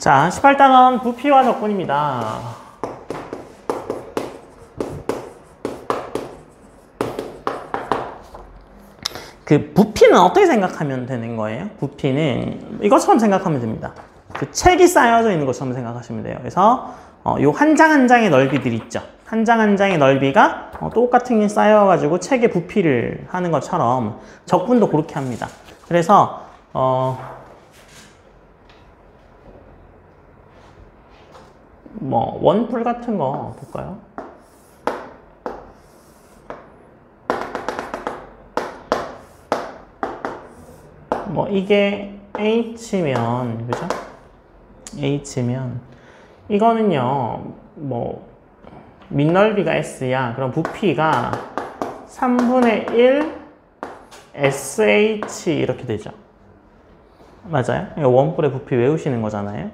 자, 18단원 부피와 적분입니다. 그 부피는 어떻게 생각하면 되는 거예요? 부피는 이것처럼 생각하면 됩니다. 그 책이 쌓여져 있는 것처럼 생각하시면 돼요. 그래서 요 한 장 한 장의 넓이들 있죠. 한 장 한 장의 넓이가 똑같은 게 쌓여가지고 책의 부피를 하는 것처럼 적분도 그렇게 합니다. 그래서 뭐 원뿔 같은 거 볼까요? 뭐 이게 H면 그죠? H면 이거는요 뭐 밑넓이가 S야. 그럼 부피가 3분의 1 SH 이렇게 되죠. 맞아요? 이거 원뿔의 부피 외우시는 거잖아요.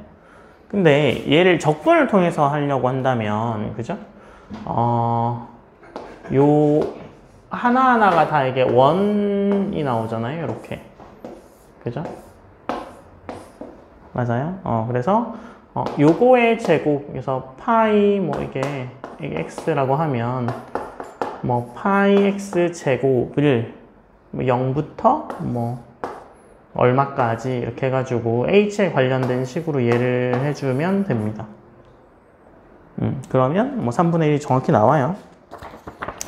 근데 얘를 적분을 통해서 하려고 한다면 그죠? 요 하나하나가 다 이게 원이 나오잖아요. 이렇게. 그죠? 맞아요? 그래서 요거의 제곱, 그래서 파이 뭐 이게 x라고 하면 뭐 파이 x 제곱을 뭐 0부터 뭐 얼마까지 이렇게 해가지고 h에 관련된 식으로 얘를 해주면 됩니다. 그러면 뭐 3분의 1이 정확히 나와요.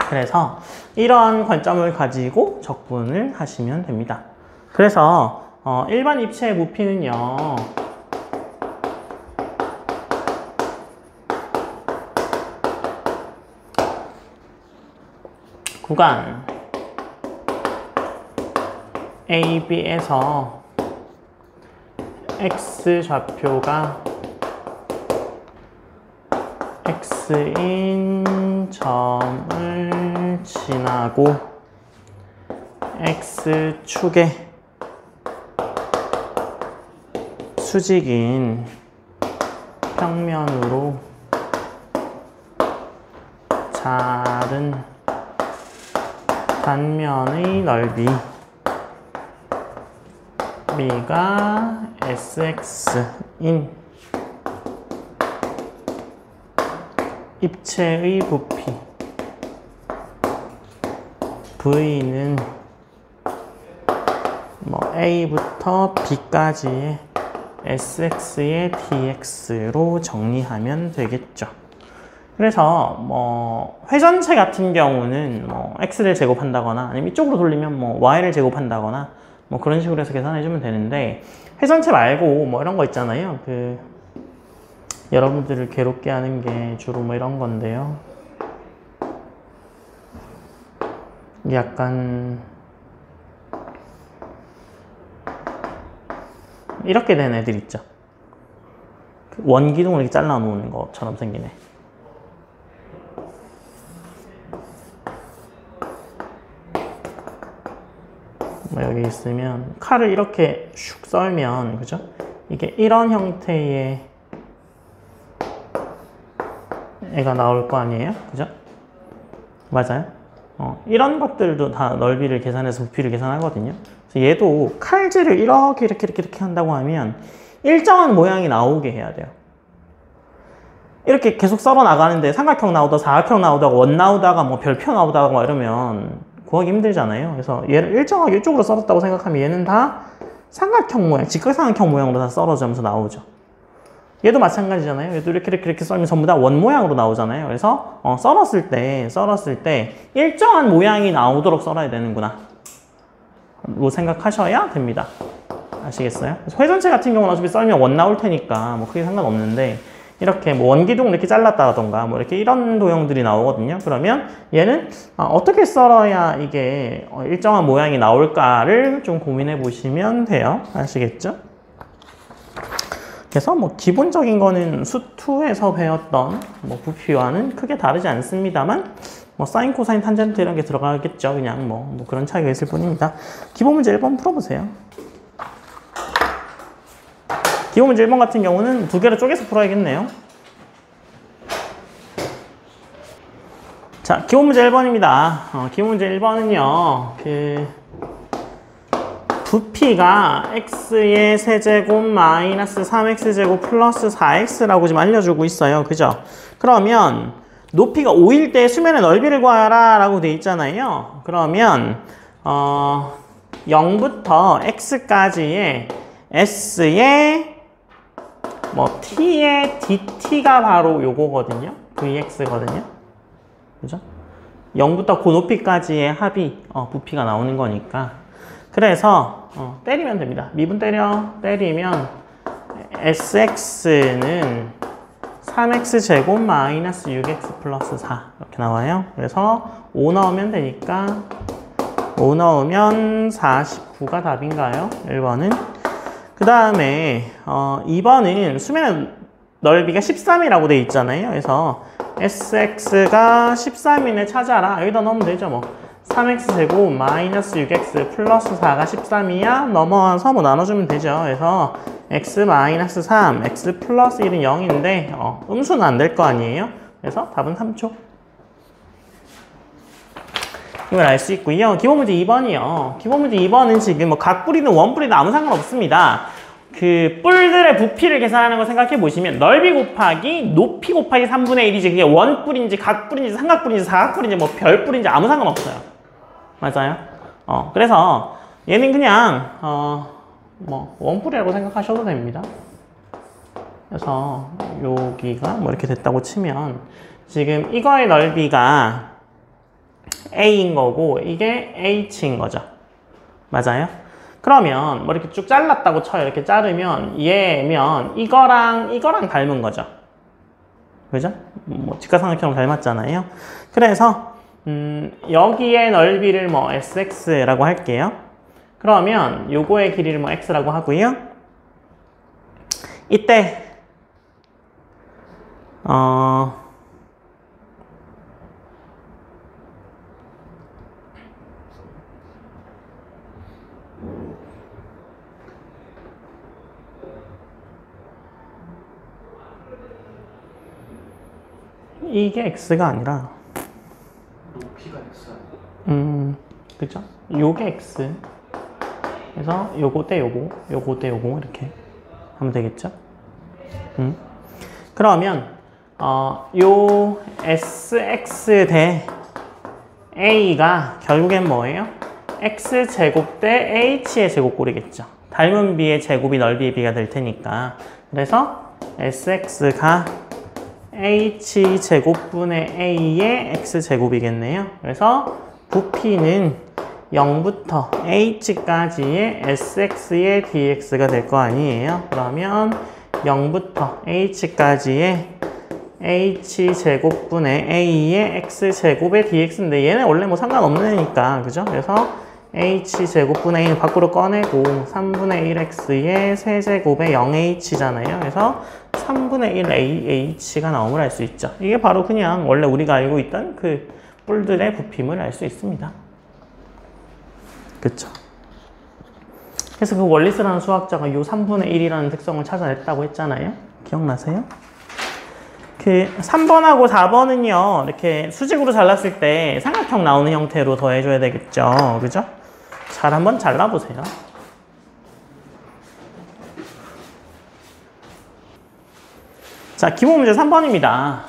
그래서 이러한 관점을 가지고 적분을 하시면 됩니다. 그래서 일반 입체의 부피는요 구간 AB에서 X좌표가 X인 점을 지나고 X축의 수직인 평면으로 자른 단면의 넓이가 Sx인 입체의 부피 V는 뭐 A부터 B까지의 Sx의 dx로 정리하면 되겠죠. 그래서 뭐 회전체 같은 경우는 뭐 x를 제곱한다거나 아니면 이쪽으로 돌리면 뭐 y를 제곱한다거나 뭐 그런 식으로 해서 계산해주면 되는데 회전체 말고 뭐 이런 거 있잖아요. 그 여러분들을 괴롭게 하는 게 주로 뭐 이런 건데요. 약간 이렇게 된 애들 있죠. 원기둥을 이렇게 잘라 놓는 것처럼 생기네. 뭐 여기 있으면 칼을 이렇게 슉 썰면 그죠? 이게 이런 형태의 애가 나올 거 아니에요? 그죠? 맞아요? 이런 것들도 다 넓이를 계산해서 부피를 계산하거든요. 그래서 얘도 칼질을 이렇게 한다고 하면 일정한 모양이 나오게 해야 돼요. 이렇게 계속 썰어 나가는데 삼각형 나오다가 사각형 나오다가 원 나오다가 뭐 별표 나오다가 막 이러면 구하기 힘들잖아요. 그래서 얘를 일정하게 이쪽으로 썰었다고 생각하면 얘는 다 삼각형 모양, 직각삼각형 모양으로 다 썰어지면서 나오죠. 얘도 마찬가지잖아요. 얘도 이렇게 썰면 전부 다 원 모양으로 나오잖아요. 그래서 썰었을 때 일정한 모양이 나오도록 썰어야 되는구나 로 생각하셔야 됩니다. 아시겠어요? 그래서 회전체 같은 경우는 어차피 썰면 원 나올 테니까 뭐 크게 상관없는데 이렇게 뭐 원기둥을 이렇게 잘랐다던가 뭐 이렇게 이런 도형들이 나오거든요. 그러면 얘는 어떻게 썰어야 이게 일정한 모양이 나올까를 좀 고민해 보시면 돼요. 아시겠죠? 그래서 뭐 기본적인 거는 수2에서 배웠던 뭐 부피와는 크게 다르지 않습니다만 뭐 사인, 코사인, 탄젠트 이런 게 들어가겠죠. 그냥 뭐 그런 차이가 있을 뿐입니다. 기본 문제 1번 풀어보세요. 기본 문제 1번 같은 경우는 두 개로 쪼개서 풀어야겠네요. 자, 기본 문제 1번입니다. 기본 문제 1번은요, 부피가 x의 세제곱 마이너스 3x제곱 플러스 4x라고 지금 알려주고 있어요. 그죠? 그러면 높이가 5일 때 수면의 넓이를 구하라 라고 돼 있잖아요. 그러면 0부터 x까지의 s의 뭐 t의 dt가 바로 요거거든요. vx거든요. 그죠? 0부터 그 높이까지의 합이 부피가 나오는 거니까. 그래서 때리면 됩니다. 미분 때리면 sx는 3x제곱 마이너스 6x 플러스 4 이렇게 나와요. 그래서 5 넣으면 되니까 5 넣으면 49가 답인가요? 1번은. 그 다음에 2번은 수면의 넓이가 13이라고 돼 있잖아요. 그래서 sx가 13인을 찾아라. 여기다 넣으면 되죠. 뭐 3x제곱 마이너스 6x 플러스 4가 13이야. 넘어와서 뭐 나눠주면 되죠. 그래서 x 마이너스 3, x 플러스 1은 0인데 음수는 안 될 거 아니에요. 그래서 답은 3초. 이걸 알 수 있고요. 기본 문제 2번이요. 기본 문제 2번은 지금 뭐 각뿔이든 원뿔이든 아무 상관없습니다. 그 뿔들의 부피를 계산하는 거 생각해 보시면 넓이 곱하기 높이 곱하기 3분의 1이지 그게 원뿔인지 각뿔인지 삼각뿔인지 사각뿔인지 뭐 별뿔인지 아무 상관없어요. 맞아요? 그래서 얘는 그냥 뭐 원뿔이라고 생각하셔도 됩니다. 그래서 여기가 뭐 이렇게 됐다고 치면 지금 이거의 넓이가 A인 거고 이게 H인 거죠. 맞아요? 그러면 뭐 이렇게 쭉 잘랐다고 쳐요. 이렇게 자르면 얘면 이거랑 닮은 거죠. 그죠? 뭐 직각삼각형 닮았잖아요. 그래서 여기의 넓이를 뭐 SX라고 할게요. 그러면 요거의 길이를 뭐 X라고 하고요. 이때 이게 X가 아니라 높이가 X. 그죠? 요게 X. 그래서 요거 대 요거 대 요거 이렇게 하면 되겠죠? 그러면 요 SX 대 A가 결국엔 뭐예요? X제곱 대 H의 제곱꼴이겠죠. 닮은 비의 제곱이 넓이의 비가 될 테니까. 그래서 SX가 H제곱분의 A의 X제곱이겠네요. 그래서 부피는 0부터 H까지의 SX의 DX가 될 거 아니에요. 그러면 0부터 H까지의 H제곱분의 A의 X제곱의 DX인데 얘는 원래 뭐 상관없는 애니까. 그죠? 그래서 H제곱분의 A는 밖으로 꺼내고 3분의 1X의 세제곱의 0H잖아요. 그래서 3분의 1 AH가 나옴을 알 수 있죠. 이게 바로 그냥 원래 우리가 알고 있던 그 뿔들의 부피임을 알 수 있습니다. 그쵸? 그래서 그 월리스라는 수학자가 이 3분의 1이라는 특성을 찾아냈다고 했잖아요. 기억나세요? 그 3번하고 4번은요. 이렇게 수직으로 잘랐을 때 삼각형 나오는 형태로 더해줘야 되겠죠. 그죠? 잘 한번 잘라보세요. 자, 기본 문제 3번입니다.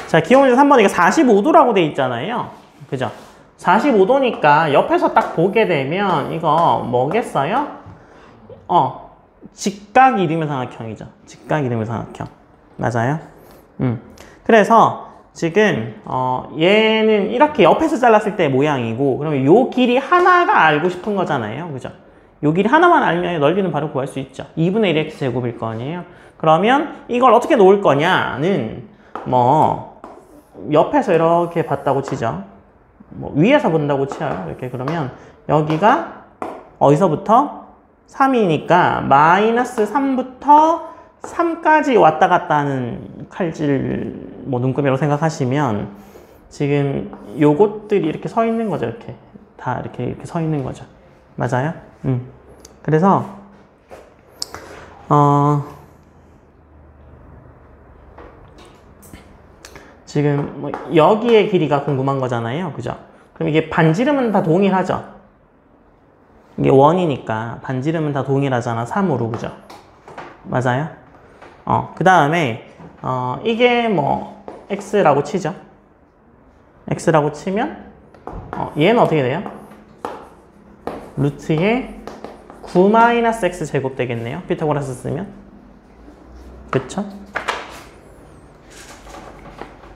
자, 기본 문제 3번 이거 45도라고 돼 있잖아요. 그죠? 45도니까 옆에서 딱 보게 되면 이거 뭐겠어요? 직각 이등변 삼각형이죠. 직각 이등변 삼각형. 맞아요? 그래서 지금 얘는 이렇게 옆에서 잘랐을 때 모양이고 그러면 요 길이 하나가 알고 싶은 거잖아요. 그죠? 요 길이 하나만 알면 넓이는 바로 구할 수 있죠. 2분의 1 x제곱일 거 아니에요. 그러면 이걸 어떻게 놓을 거냐는 뭐 옆에서 이렇게 봤다고 치죠. 뭐 위에서 본다고 치어요. 이렇게 그러면 여기가 어디서부터? 3이니까 마이너스 3부터 3까지 왔다 갔다 하는 칼질 뭐 눈금이라고 생각하시면 지금 요것들이 이렇게 서 있는 거죠. 이렇게 다 이렇게 서 있는 거죠. 맞아요? 그래서 지금 뭐 여기의 길이가 궁금한 거잖아요. 그죠? 그럼 이게 반지름은 다 동일하죠. 이게 원이니까 반지름은 다 동일하잖아. 3으로, 그죠? 맞아요? 그 다음에 이게 뭐 x라고 치죠. x라고 치면 얘는 어떻게 돼요? 루트에 9-x 제곱 되겠네요. 피타고라스 쓰면. 그쵸?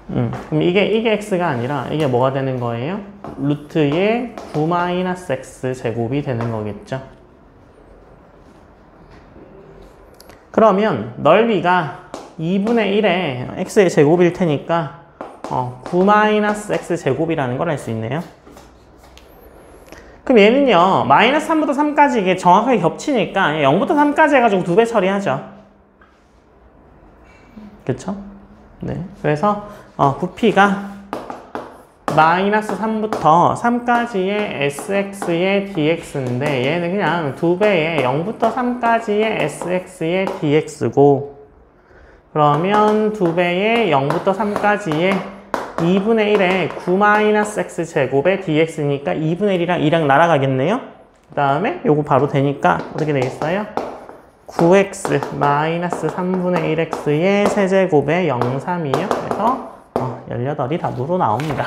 그럼 이게 x가 아니라 이게 뭐가 되는 거예요? 루트에 9-x 제곱이 되는 거겠죠. 그러면 넓이가 2분의 1의 x의 제곱일 테니까 9-x 제곱이라는 걸 알 수 있네요. 그럼 얘는요, 마이너스 3부터 3까지 이게 정확하게 겹치니까 0부터 3까지 해가지고 2배 처리하죠. 그쵸? 네. 그래서 부피가 마이너스 3부터 3까지의 sx의 dx인데 얘는 그냥 2배의 0부터 3까지의 sx의 dx고, 그러면 2배의 0부터 3까지의 2분의 1의 9-x 제곱의 dx니까 2분의 1이랑 2랑 날아가겠네요. 그 다음에 요거 바로 되니까 어떻게 되겠어요? 9x 마이너스 3분의 1x의 세제곱의 0,3이에요. 그래서 18이 답으로 나옵니다.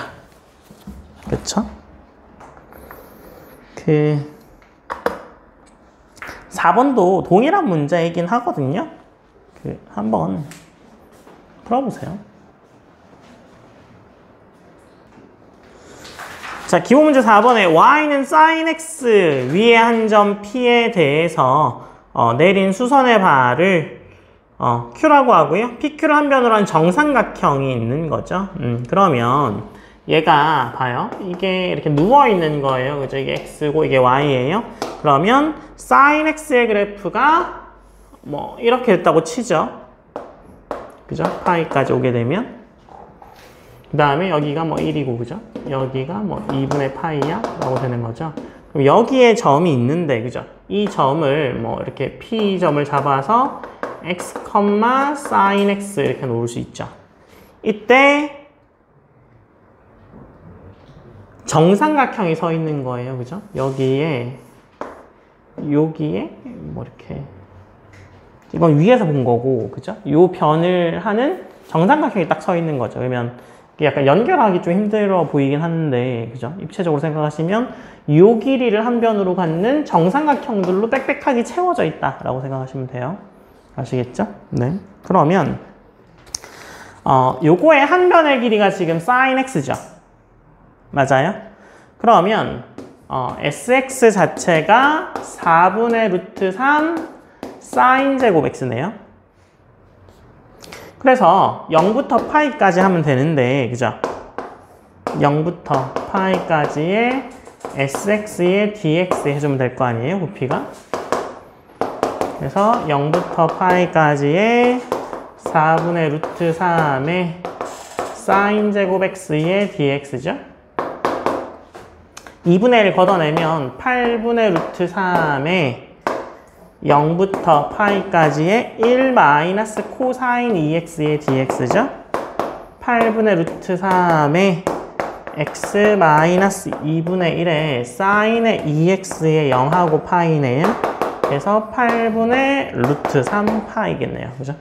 그쵸? 4번도 동일한 문제이긴 하거든요. 한번 풀어보세요. 자, 기본 문제 4번에 y는 sin x 위의 한 점 p에 대해서 내린 수선의 발을 q라고 하고요. pq를 한 변으로 한 정삼각형이 있는 거죠. 그러면 얘가 봐요. 이게 이렇게 누워 있는 거예요. 그죠? 이게 x고 이게 y예요. 그러면 sin x의 그래프가 뭐 이렇게 됐다고 치죠. 그죠? 파이까지 오게 되면. 그 다음에 여기가 뭐 1이고, 그죠? 여기가 뭐 2분의 파이야? 라고 되는 거죠. 그럼 여기에 점이 있는데, 그죠? 이 점을 뭐 이렇게 P점을 잡아서 x, sin x 이렇게 놓을 수 있죠. 이때 정삼각형이 서 있는 거예요. 그죠? 여기에 뭐 이렇게, 이건 위에서 본 거고, 그죠? 요 변을 하는 정삼각형이 딱 서 있는 거죠. 그러면 약간 연결하기 좀 힘들어 보이긴 하는데, 그죠? 입체적으로 생각하시면 요 길이를 한 변으로 갖는 정삼각형들로 빽빽하게 채워져 있다라고 생각하시면 돼요. 아시겠죠? 네. 그러면 요거의 한 변의 길이가 지금 sin x죠. 맞아요? 그러면 sx 자체가 4분의 루트 3 sin 제곱 x네요. 그래서 0부터 파이까지 하면 되는데, 그죠? 0부터 파이까지의 sx의 dx 해주면 될 거 아니에요, 부피가? 그래서 0부터 파이까지의 4분의 루트 3의 sin 제곱 x의 dx죠? 2분의 1 걷어내면 8분의 루트 3의 0부터 파이까지의 1 마이너스 코사인 2x의 dx죠. 8분의 루트 3의 x 마이너스 2분의 1의 사인의 2x의 0하고 파이네요. 그래서 8분의 루트 3 파이겠네요. 그죠?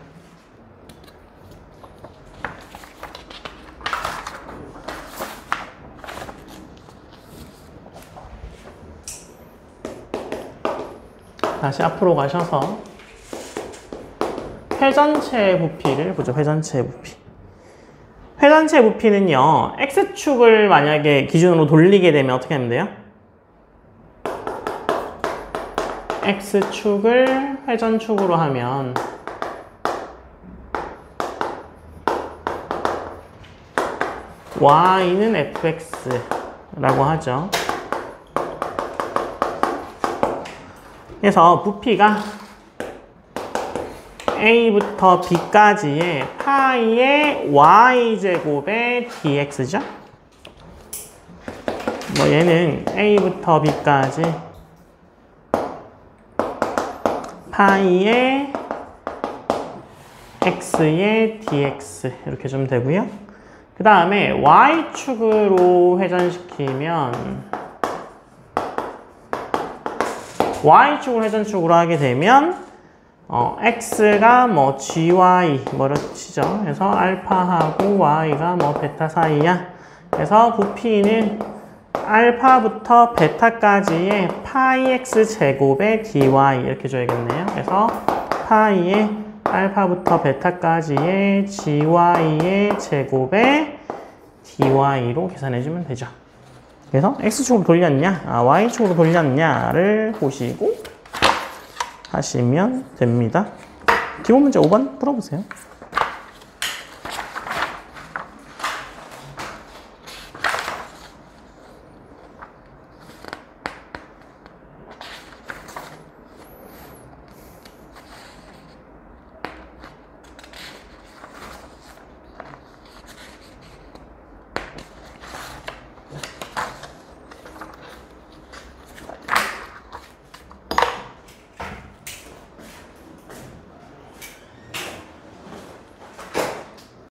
다시 앞으로 가셔서 회전체 부피를 보죠. 회전체 부피. 회전체 부피는요, x축을 만약에 기준으로 돌리게 되면 어떻게 하면 돼요? x축을 회전축으로 하면 y는 fx라고 하죠. 그래서 부피가 a부터 b까지의 파이의 y제곱의 dx죠. 뭐 얘는 a부터 b까지 파이의 x의 dx 이렇게 좀 되고요. 그 다음에 y축으로 회전시키면 y축을 회전축으로 하게 되면 x가 뭐 gy 뭐를 치죠. 그래서 알파하고 y가 뭐 베타 사이야. 그래서 부피는 알파부터 베타까지의 파이 x 제곱의 dy 이렇게 줘야겠네요. 그래서 파이의 알파부터 베타까지의 gy의 제곱의 dy로 계산해주면 되죠. 그래서 x축으로 돌렸냐, y축으로 돌렸냐를 보시고 하시면 됩니다. 기본 문제 5번 풀어보세요.